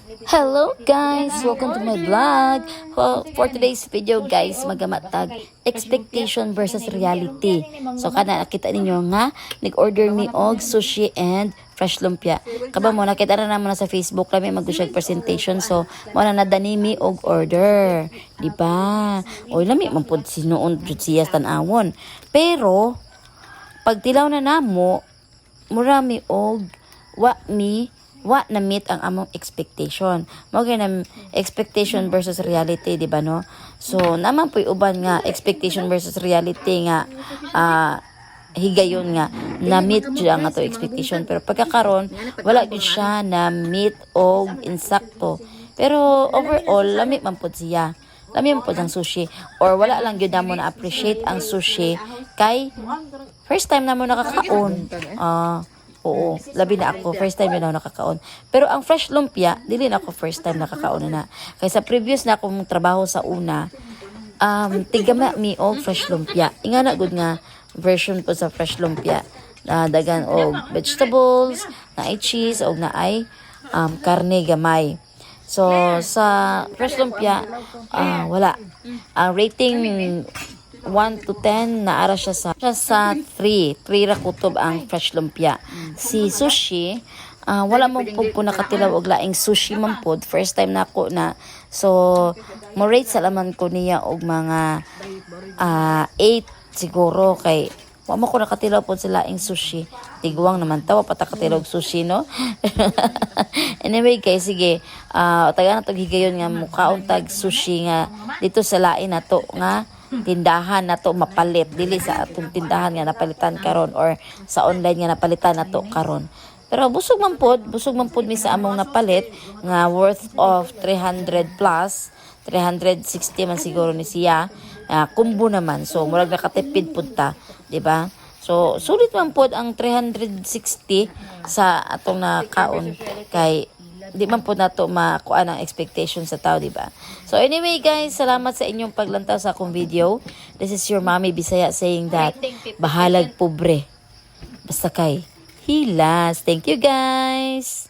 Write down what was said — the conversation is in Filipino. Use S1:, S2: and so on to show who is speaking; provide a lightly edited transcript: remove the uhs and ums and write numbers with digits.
S1: Hello guys! Welcome to my vlog! Well, for today's video guys, magamatag expectation versus reality. So kana nakita ninyo nga, nag-order mi og sushi and fresh lumpia. Kaba mo nakita na naman sa Facebook kami mag-share presentation. So mo na nadani mi og order. Di ba? Oy lami man pud sinuon jud siya tan-awon. Pero pag tilaw na namo, murami og wa na meet ang among expectation. Mao na expectation versus reality, di ba no? So naman po'y uban nga expectation versus reality nga higayon nga na meet jud ang ato expectation, pero pagkakaron wala jud siya na meet og insakto. Pero overall lami man pud siya. Lami man pud ang sushi, or wala lang gyud namo na appreciate ang sushi kay first time namo nakakaon. Oo, labi na ako. First time yun ako nakakaon. Pero ang fresh lumpia, dili na ako first time nakakaon na. Kaya sa previous na akong trabaho sa una, tigama mi og fresh lumpia. Inga na good nga version po sa fresh lumpia. Dagan og vegetables, na ay cheese, og na ay karne gamay. So, sa fresh lumpia, wala. Ang rating 1 to 10 naara siya sa 3 ra kutob ang fresh lumpia. Si sushi wala mo pud ko nakatilaw og laing sushi man pud, first time nako na. So mo rate sa laman ko niya og mga 8 siguro, kay wa mo ko nakatilaw pud sa laing sushi. Tigwang naman tawa patakatilaw og sushi, no? Anyway guys, sige, taga na to higayon nga mukaon tag sushi nga dito sa lain nato nga tindahan nato mapalit, dili sa atong tindahan nga napalitan karon or sa online nga napalitan nato karon. Pero busog man pod mi sa among napalit nga worth of 300 plus 360 man siguro ni siya. Kumbo naman, so murag nakatipid pud ta, di ba? So sulit man pod ang 360 sa atong nakaon, kay di man po nato makuha ng expectation sa tao, di ba? So anyway guys, salamat sa inyong paglantaw sa akong video. This is your mommy Bisaya saying that bahalag pobre basta kay hilas. Thank you guys.